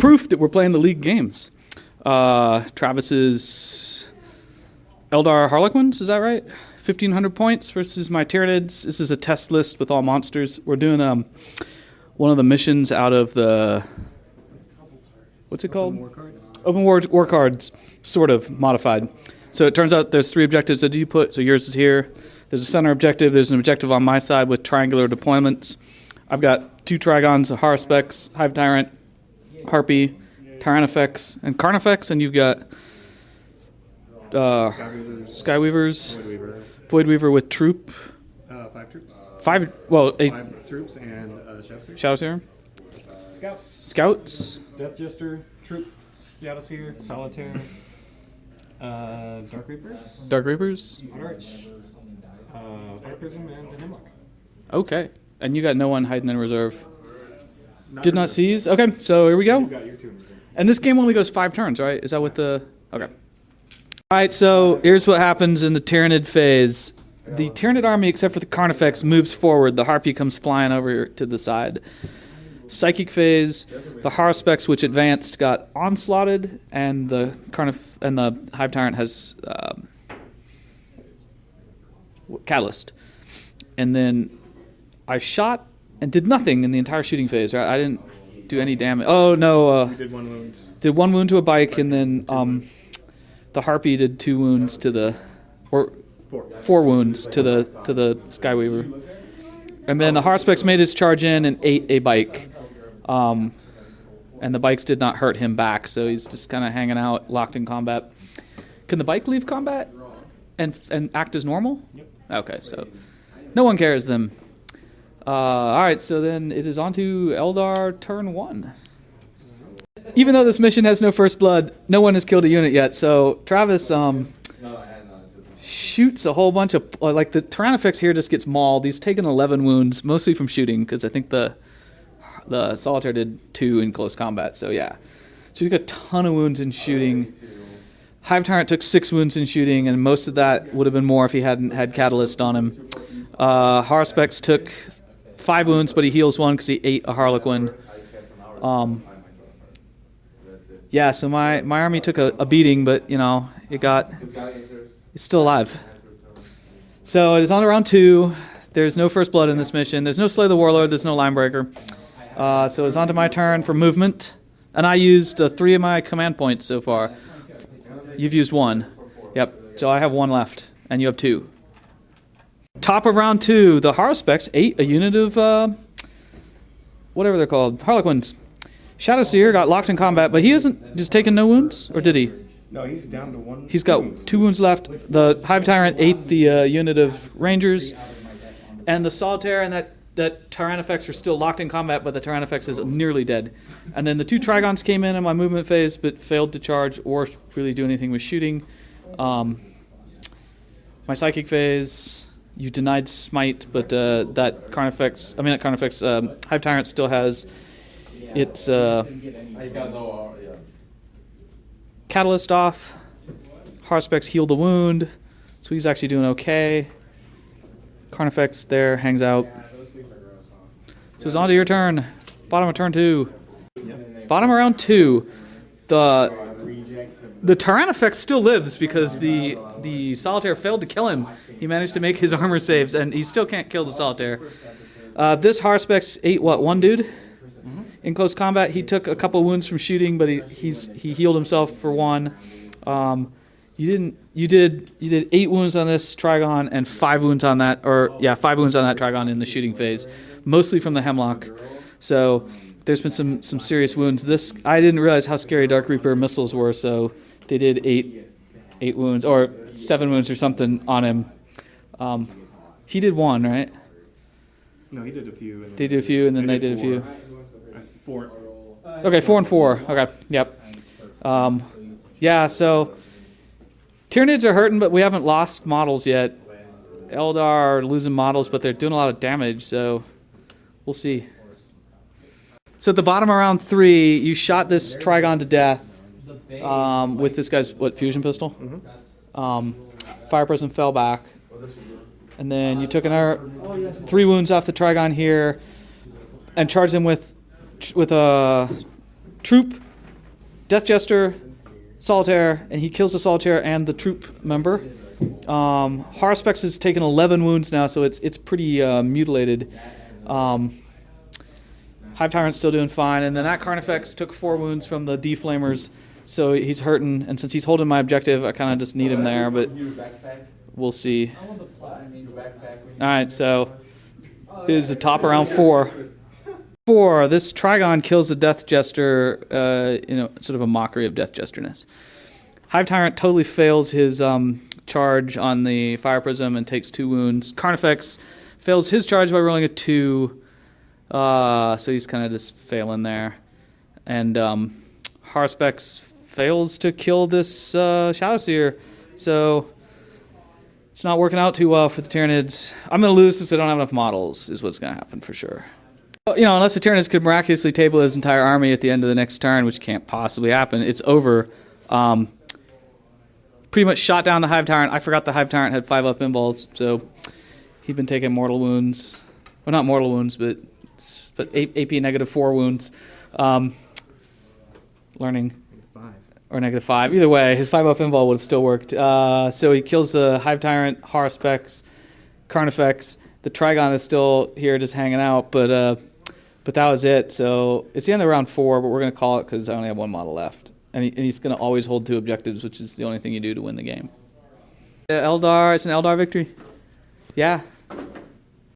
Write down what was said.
proof that we're playing the league games. Travis's Eldar Harlequins, is that right? 1,500 points versus my Tyranids. This is a test list with all monsters. We're doing one of the missions out of the... What's it called? Open War Cards, sort of modified. So it turns out there's 3 objectives that you put. So yours is here. There's a center objective. There's an objective on my side with triangular deployments. I've got 2 Trigons, a Harspex, Hive Tyrant, Harpy, Tyrannifex, and Carnifex, and you've got Skyweavers, Voidweaver with troop. 5 troops. 5 troops and Shadowseer. Scouts. Death Jester, troop, Shadowseer, Solitaire, Dark Reapers, Arch, Fire Prism, and Hemlock. Okay. And you got no one hiding in reserve. Did not seize? Okay, so here we go. And this game only goes 5 turns, right? Is that what the... Okay. Alright, so here's what happens in the Tyranid phase. The Tyranid army, except for the Carnifex, moves forward. The Harpy comes flying over to the side. Psychic phase, the Harspex, which advanced, got onslaughted, and the Hive Tyrant has Catalyst. And then I shot and did nothing in the entire shooting phase. Right? I didn't do any damage. Oh no! You did 1 wound. Did 1 wound to a bike, and then the Harpy did 2 wounds to the, or 4 wounds to the Skyweaver. And then the Harspex made his charge in and ate a bike. And the bikes did not hurt him back, so he's just kind of hanging out, locked in combat. Can the bike leave combat and act as normal? Yep. Okay, so no one cares then. All right, so then it is on to Eldar turn 1. Even though this mission has no first blood, no one has killed a unit yet, so Travis shoots a whole bunch of... Like, the Tyrannifex here just gets mauled. He's taken 11 wounds, mostly from shooting, because I think the Solitaire did 2 in close combat, so yeah. So he took a ton of wounds in shooting. Hive Tyrant took 6 wounds in shooting, and most of that would have been more if he hadn't had Catalyst on him. Harspex took 5 wounds, but he heals 1 because he ate a Harlequin. Yeah, so my army took a beating, but, you know, it's still alive. So it is on to round 2. There's no first blood in this mission. There's no Slay the Warlord. There's no Linebreaker. So it's on to my turn for movement. And I used 3 of my command points so far. You've used 1. Yep. So I have 1 left. And you have 2. Top of round 2, the Harspex ate a unit of, whatever they're called, Harlequins. Shadowseer got locked in combat, but he hasn't just taken no wounds? Or did he? No, he's down to 1. He's got 2 wounds left. The Hive Tyrant ate the unit of Rangers. And the Solitaire and that Tyrannifex are still locked in combat, but the Tyrannifex is nearly dead. And then the 2 Trigons came in my movement phase, but failed to charge or really do anything with shooting. My Psychic phase, you denied Smite, but that Carnifex, Hive Tyrant still has its Catalyst off. Harspex healed the wound, so he's actually doing okay. Carnifex there hangs out. So it's on to your turn. Bottom of turn 2. Bottom of round 2. The Tyrannifex still lives because the Solitaire failed to kill him. He managed to make his armor saves, and he still can't kill the Solitaire. This Harspex ate 1 dude? In close combat, he took a couple wounds from shooting, but he healed himself for 1. You did 8 wounds on this Trigon and 5 wounds on that, 5 wounds on that Trigon in the shooting phase, mostly from the Hemlock. So there's been some serious wounds. I didn't realize how scary Dark Reaper missiles were, so they did 8 wounds or 7 wounds or something on him. He did 1, right? No, he did a few. They did a few, and then they did a few. 4. Okay, 4 and 4. Okay, yep. Yeah, so Tyranids are hurting, but we haven't lost models yet. Eldar are losing models, but they're doing a lot of damage, so we'll see. So at the bottom of round 3, you shot this Trigon to death with this guy's, fusion pistol? Mm-hmm. Fire Prism fell back. And then you took another 3 wounds off the Trigon here and charged him with a troop Death Jester, Solitaire, and he kills the Solitaire and the troop member. Harspex has taken 11 wounds now, so it's pretty mutilated. Hive Tyrant's still doing fine, and then that Carnifex took 4 wounds from the Deflamers, so he's hurting. And since he's holding my objective, I kind of just need him there, but we'll see. All right, so it is the top of round 4. 4. This Trigon kills the Death Jester, sort of a mockery of Death Jesterness. Hive Tyrant totally fails his charge on the Fire Prism and takes 2 wounds. Carnifex fails his charge by rolling a 2, so he's kind of just failing there. And Harspex fails to kill this Shadowseer, so it's not working out too well for the Tyranids. I'm going to lose because I don't have enough models, is what's going to happen for sure. Unless the Tyranids could miraculously table his entire army at the end of the next turn, which can't possibly happen, it's over. Pretty much shot down the Hive Tyrant. I forgot the Hive Tyrant had 5 up pinballs, so he'd been taking mortal wounds. Well, not mortal wounds, but AP -4 wounds. Learning. Or -5. Either way, his 5 up pinball would have still worked. So he kills the Hive Tyrant, Harspex, Carnifex. The Trigon is still here just hanging out, but that was it. So it's the end of round 4, but we're going to call it because I only have 1 model left. And he's going to always hold 2 objectives, which is the only thing you do to win the game. Eldar, it's an Eldar victory. Yeah.